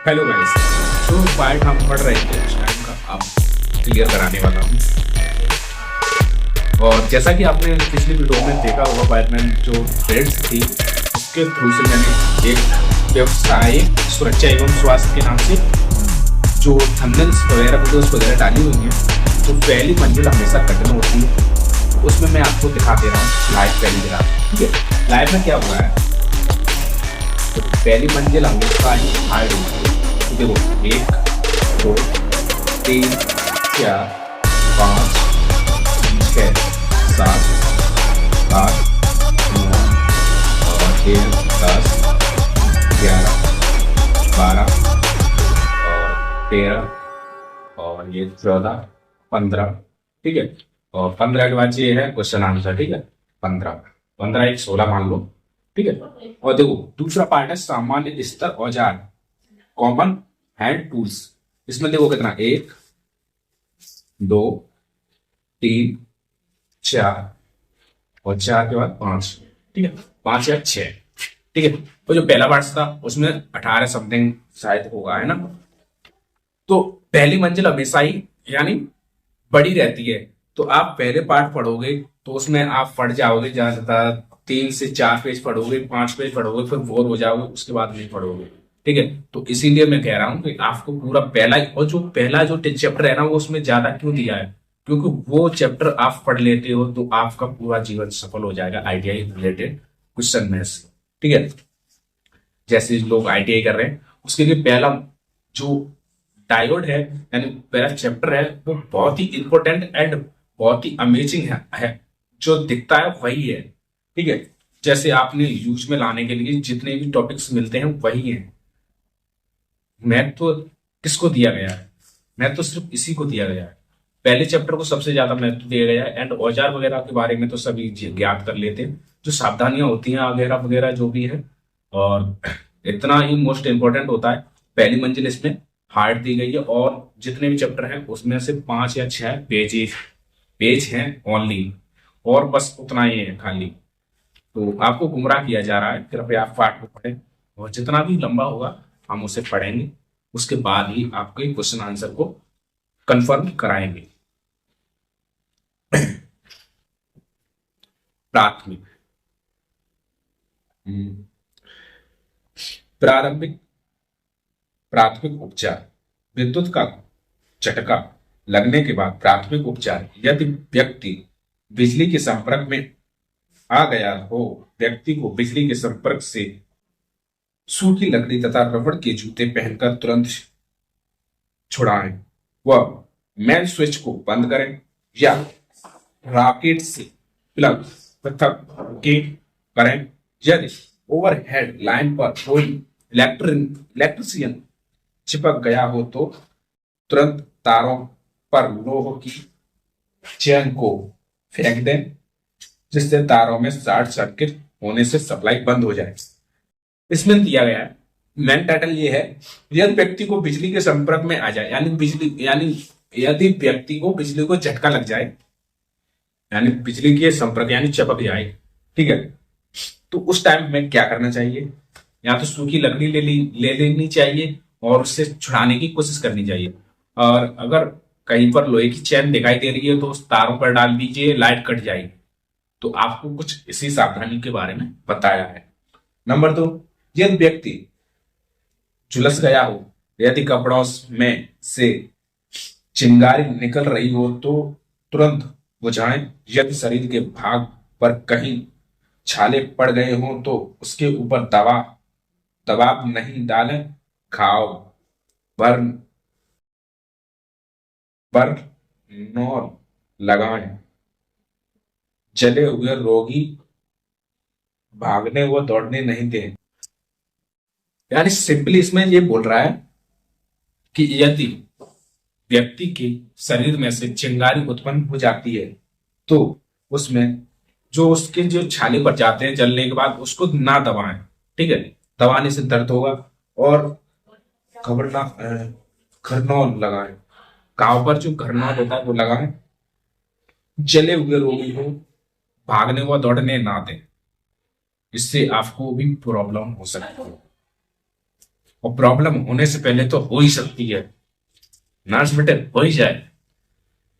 Hello guys. जो part हम पढ़ रहे थे उस टाइम का अब क्लियर कराने वाला हूँ। और जैसा कि आपने पिछली वीडियो में देखा होगा, बैटमैन जो थ्रेड्स थी उसके थ्रू से मैंने एक व्यवसायिक सुरक्षा एवं स्वास्थ्य के नाम से जो थंबनेल्स वगैरह वीडियोस वगैरह डाली हुई हैं, तो पहली मंजिल हमेशा कठिन होती है। उसमें मैं आपको दिखा दे रहा हूँ लाइव पहली ग्राफ। ठीक है, लाइव में क्या हुआ है, तो पहली मंजिल हमेशा ही हार्ड होती है। देखो 1 2 3 4 5 6 7 8 9 और 10 10 11 12 और 13 और ये 14 15। ठीक है, और 15 के बाद ये है क्वेश्चन आंसर। ठीक है, 15 15 एक 16 मान लो। ठीक है, और देखो दूसरा पार्ट है सामान्य स्तर औजार, कॉमन हैंड टूल्स। इसमें देखो कितना 1 2 3 4 और 4 के बाद 5। ठीक है, 5 या 6। ठीक है, तो जो पहला पार्ट था उसमें 18 समथिंग शायद होगा, है ना। तो पहली मंजिल हमेशा ही यानी बड़ी रहती है। तो आप पहले पार्ट पढ़ोगे तो उसमें आप पढ़ जाओगे, ज्यादा से ज्यादा 3 से 4 पेज पढ़ोगे, 5 पेज पढ़ोगे, फिर बोर हो जाओगे, उसके बाद नहीं पढ़ोगे। ठीक है, तो इसीलिए मैं कह रहा हूं कि आपको पूरा पहला, और जो पहला जो चैप्टर है ना वो उसमें ज्यादा क्यों दिया है, क्योंकि वो चैप्टर आप पढ़ लेते हो तो आपका पूरा जीवन सफल हो जाएगा आईटीआई रिलेटेड क्वेश्चन में से। ठीक है, जैसे लोग आईटीआई कर रहे हैं उसके लिए पहला जो डायोड है यानी पहला चैप्टर है वो बहुत ही इंपॉर्टेंट एंड बहुत ही अमेजिंग है। जो दिखता है वही है। ठीक है, जैसे आपने यूज में लाने के लिए जितने भी टॉपिक्स मिलते हैं वही है। मैथ तो किसको दिया गया है, मैथ तो सिर्फ इसी को दिया गया है। पहले चैप्टर को सबसे ज्यादा महत्व दिया गया है एंड औजार वगैरह के बारे में तो सभी ज्ञात कर लेते हैं, जो सावधानियां होती हैं वगैरह वगैरह जो भी है। और इतना ही मोस्ट इंपॉर्टेंट होता है। पहली मंजिल इसमें हार्ड दी गई है और जितने भी चैप्टर हैं उसमें से 5 या 6 पेज हैं ओनली, और बस उतना ही है खाली। तो आपको गुमराह किया जा रहा है, कृपया आप पाठ को पढ़ें और जितना भी लंबा होगा हम उसे पढ़ेंगे, उसके बाद ही आपके क्वेश्चन आंसर को कंफर्म कराएंगे। प्राथमिक प्रारंभिक प्राथमिक उपचार। विद्युत का झटका लगने के बाद प्राथमिक उपचार। यदि व्यक्ति बिजली के संपर्क में आ गया हो, व्यक्ति को बिजली के संपर्क से सूखी लकड़ी तथा रबड़ के जूते पहनकर तुरंत छुड़ाएं। वह मेन स्विच को बंद करें या रॉकेट से प्लग पृथक करें। यदि ओवरहेड लाइन पर कोई इलेक्ट्रिशियन चिपक गया हो तो तुरंत तारों पर लोह की चेन को फेंक दें, जिससे तारों में शॉर्ट सर्किट होने से सप्लाई बंद हो जाए। इसमें दिया गया है, मेन टाइटल ये है, यदि व्यक्ति को बिजली के संपर्क में आ जाए यानी यदि व्यक्ति को बिजली को झटका लग जाए यानी बिजली के संपर्क यानी चिपक जाए। ठीक है, तो उस टाइम में क्या करना चाहिए, या तो सूखी लकड़ी ले लेनी चाहिए और उससे छुड़ाने की कोशिश करनी चाहिए। और अगर कहीं पर लोहे की चैन दिखाई दे रही है तो उस तारों पर डाल दीजिए, लाइट कट जाएगी। तो आपको कुछ इसी सावधानी के बारे में बताया है। नंबर 2, यदि व्यक्ति झुलस गया हो, यदि कपड़ों में से चिंगारी निकल रही हो तो तुरंत बुझाएं। यदि शरीर के भाग पर कहीं छाले पड़ गए हों तो उसके ऊपर दबाव नहीं डालें। घाव बर्नौल लगाएं। जले हुए रोगी भागने व दौड़ने नहीं दें। यानी सिंपली इसमें ये बोल रहा है कि यदि व्यक्ति के शरीर में से चिंगारी उत्पन्न हो जाती है तो उसमें जो उसके जो छाले पर जाते हैं जलने के बाद उसको ना दबाएं। ठीक है, दबाने से दर्द होगा। और घरनौल लगाएं, घाव पर जो घरनौल होता है वो लगाएं। जले हुए रोगी को भागने व दौड़ने ना दें, इससे आपको भी प्रॉब्लम हो सकती है। और प्रॉब्लम होने से पहले तो हो ही सकती है, नर्स बेटे हो ही जाए,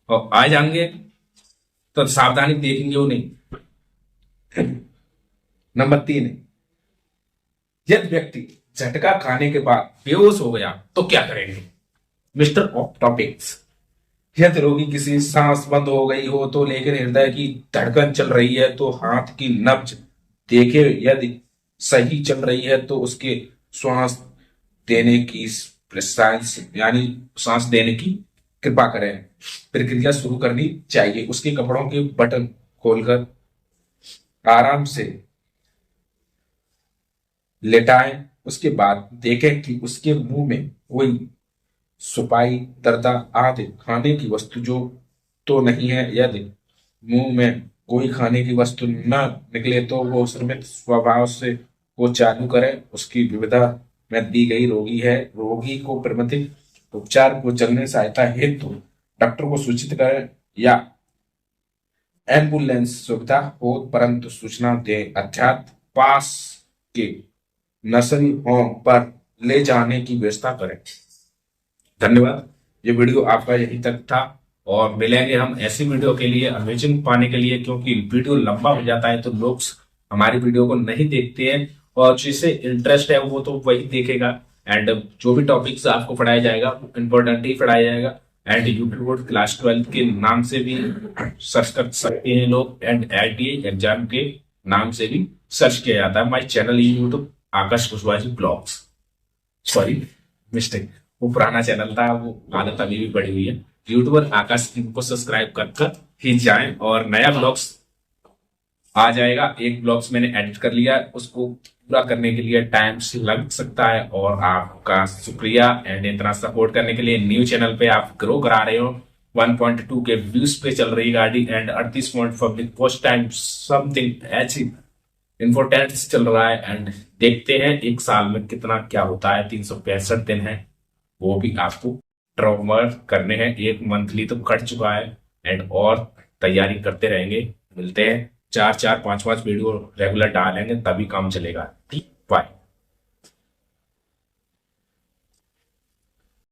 और आ जाएंगे तो सावधानी देखेंगे उन्हें। नंबर 3, यदि व्यक्ति झटका खाने के बाद बेहोश हो गया तो क्या करेंगे? मिस्टर ऑफ टॉपिक्स, यदि रोगी किसी सांस बंद हो गई हो तो लेकिन हृदय की धड़कन चल रही है तो हाथ की नब्ज देखे, यदि सही चल रही है तो उसके श्वास देने की यानी सांस देने की कृपा करें, प्रक्रिया शुरू करनी चाहिए। उसके कपड़ों के बटन खोलकर आराम से लेटाएं, उसके बाद देखें कि उसके मुंह में कोई सुपाई, दरदा आदि खाने की वस्तु जो तो नहीं है। यदि मुंह में कोई खाने की वस्तु न निकले तो वो श्रमित स्वभाव से वो चालू करे। उसकी विविधा में दी गई रोगी को प्रबंधित उपचार को चलने सहायता हेतु डॉक्टर को सूचित करें या एम्बुलेंस सुविधा हो, परंतु सूचना दे अर्थात पास के नर्सरी होम पर ले जाने की व्यवस्था करें। धन्यवाद, ये वीडियो आपका यहीं तक था और मिलेंगे हम ऐसी वीडियो के लिए अमेजिंग पाने के लिए, क्योंकि वीडियो लंबा हो जाता है तो लोग हमारी वीडियो को नहीं देखते हैं और जिसे इंटरेस्ट है वो तो वही देखेगा। एंड जो भी टॉपिक्स आपको पढ़ाया जाएगा इंपॉर्टेंट ही पढ़ाया जाएगा। एंड यूट्यूब क्लास 12 के नाम से भी सर्च कर सकते हैं लोग, एंड IIT एग्जाम के नाम से भी सर्च किया जाता है। My channel YouTube Akash Kushwaha ji blogs, sorry mistake, वो पुराना चैनल था, वो आदत अभी भी पड़ी हुई है। यूट्यूबर आकाश को सब्सक्राइब कर ही जाएं और नया ब्लॉग्स आ जाएगा। एक ब्लॉग्स मैंने एडिट कर लिया, उसको पूरा करने के लिए टाइम लग सकता है और आपका शुक्रिया। एंड इतना सपोर्ट करने के लिए न्यू चैनल पे आप ग्रो करा रहे हो। 1.2 के व्यूज पे चल रही गाड़ी and 38 public post time something ऐसी इन्फोटेंस चल रहा है। एंड देखते हैं एक साल में कितना क्या होता है। 365 दिन है, वो भी आपको ट्रॉमर करने हैं। एक मंथली तो कट चुका है एंड और तैयारी करते रहेंगे। मिलते हैं 4-4, 5-5 वीडियो रेगुलर डालेंगे तभी काम चलेगा। ठीक, बाय।